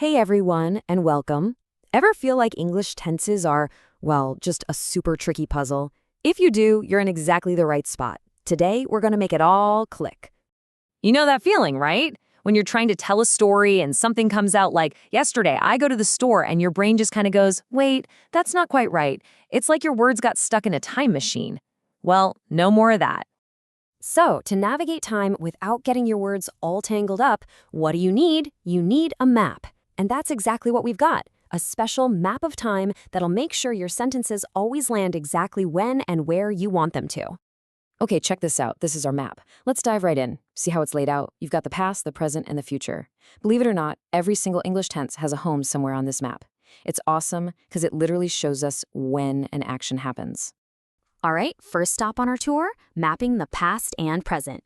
Hey everyone, and welcome. Ever feel like English tenses are, well, just a super tricky puzzle? If you do, you're in exactly the right spot. Today, we're going to make it all click. You know that feeling, right? When you're trying to tell a story and something comes out like, yesterday I go to the store, and your brain just kind of goes, wait, that's not quite right. It's like your words got stuck in a time machine. Well, no more of that. So, to navigate time without getting your words all tangled up, what do you need? You need a map. And that's exactly what we've got, a special map of time that'll make sure your sentences always land exactly when and where you want them to. Okay, check this out. This is our map. Let's dive right in. See how it's laid out? You've got the past, the present, and the future. Believe it or not, every single English tense has a home somewhere on this map. It's awesome because it literally shows us when an action happens. All right, first stop on our tour, mapping the past and present.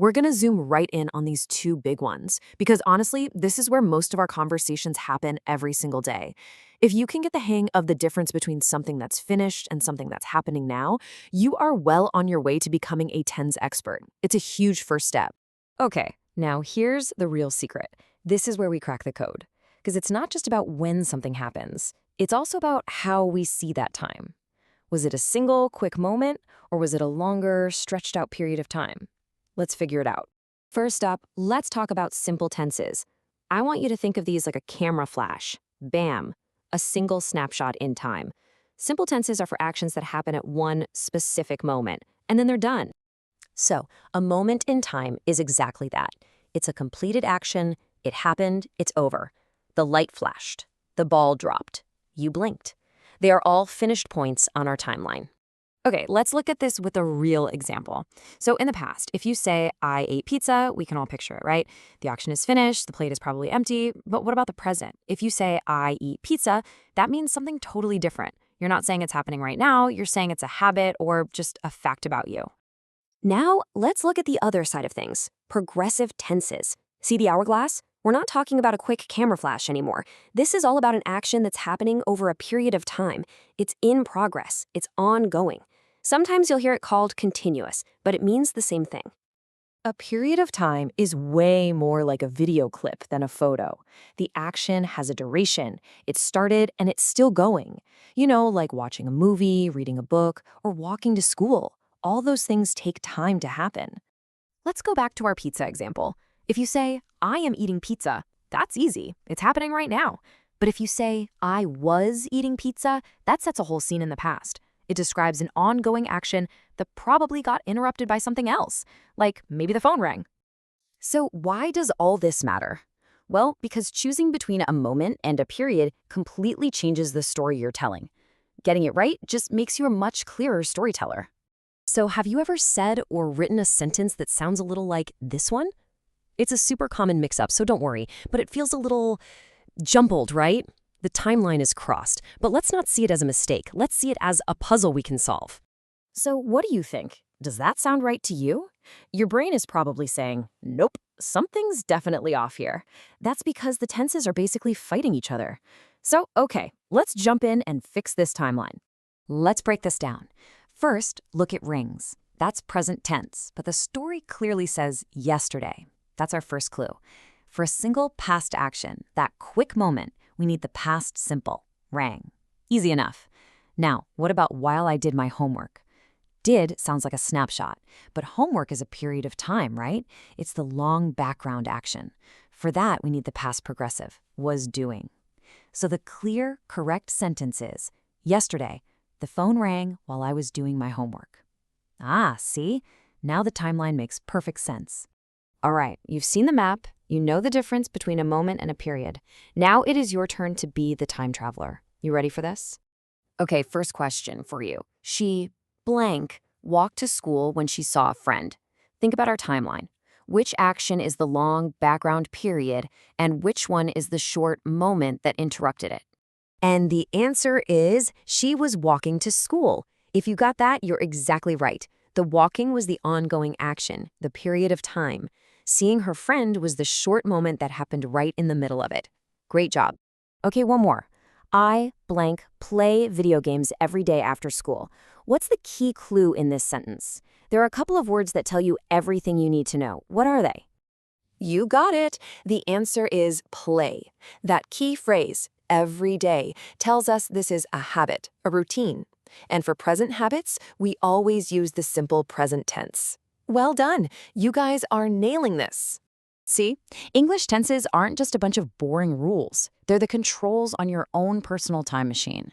We're going to zoom right in on these two big ones, because honestly, this is where most of our conversations happen every single day. If you can get the hang of the difference between something that's finished and something that's happening now, you are well on your way to becoming a tens expert. It's a huge first step. Okay, now here's the real secret. This is where we crack the code, because it's not just about when something happens. It's also about how we see that time. Was it a single, quick moment, or was it a longer, stretched out period of time? Let's figure it out. First up, let's talk about simple tenses. I want you to think of these like a camera flash. Bam, a single snapshot in time. Simple tenses are for actions that happen at one specific moment, and then they're done. So, a moment in time is exactly that. It's a completed action, it happened, it's over. The light flashed, the ball dropped, you blinked. They are all finished points on our timeline. Okay, let's look at this with a real example. So in the past, if you say, I ate pizza, we can all picture it, right? The action is finished, the plate is probably empty, but what about the present? If you say, I eat pizza, that means something totally different. You're not saying it's happening right now, you're saying it's a habit or just a fact about you. Now, let's look at the other side of things, progressive tenses. See the hourglass? We're not talking about a quick camera flash anymore. This is all about an action that's happening over a period of time. It's in progress. It's ongoing. Sometimes you'll hear it called continuous, but it means the same thing. A period of time is way more like a video clip than a photo. The action has a duration. It started and it's still going. You know, like watching a movie, reading a book, or walking to school. All those things take time to happen. Let's go back to our pizza example. If you say, I am eating pizza, that's easy. It's happening right now. But if you say, I was eating pizza, that sets a whole scene in the past. It describes an ongoing action that probably got interrupted by something else, like maybe the phone rang. So why does all this matter? Well, because choosing between a moment and a period completely changes the story you're telling. Getting it right just makes you a much clearer storyteller. So have you ever said or written a sentence that sounds a little like this one? It's a super common mix-up, so don't worry, but it feels a little jumbled, right? The timeline is crossed, but let's not see it as a mistake. Let's see it as a puzzle we can solve. So what do you think? Does that sound right to you? Your brain is probably saying, nope, something's definitely off here. That's because the tenses are basically fighting each other. So, okay, let's jump in and fix this timeline. Let's break this down. First, look at rings. That's present tense, but the story clearly says yesterday. That's our first clue. For a single past action, that quick moment, we need the past simple, rang. Easy enough. Now, what about while I did my homework? Did sounds like a snapshot, but homework is a period of time, right? It's the long background action. For that, we need the past progressive, was doing. So the clear, correct sentence is, yesterday, the phone rang while I was doing my homework. Ah, see? Now the timeline makes perfect sense. All right, you've seen the map, you know the difference between a moment and a period. Now it is your turn to be the time traveler. You ready for this? Okay, first question for you. She, blank, walked to school when she saw a friend. Think about our timeline. Which action is the long background period, and which one is the short moment that interrupted it? And the answer is she was walking to school. If you got that, you're exactly right. The walking was the ongoing action, the period of time. Seeing her friend was the short moment that happened right in the middle of it. Great job. Okay, one more. I, blank, play video games every day after school. What's the key clue in this sentence? There are a couple of words that tell you everything you need to know. What are they? You got it. The answer is play. That key phrase, every day, tells us this is a habit, a routine. And for present habits, we always use the simple present tense. Well done. You guys are nailing this. See, English tenses aren't just a bunch of boring rules. They're the controls on your own personal time machine.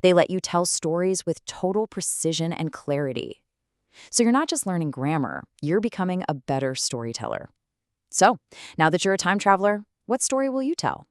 They let you tell stories with total precision and clarity. So you're not just learning grammar, you're becoming a better storyteller. So, now that you're a time traveler, what story will you tell?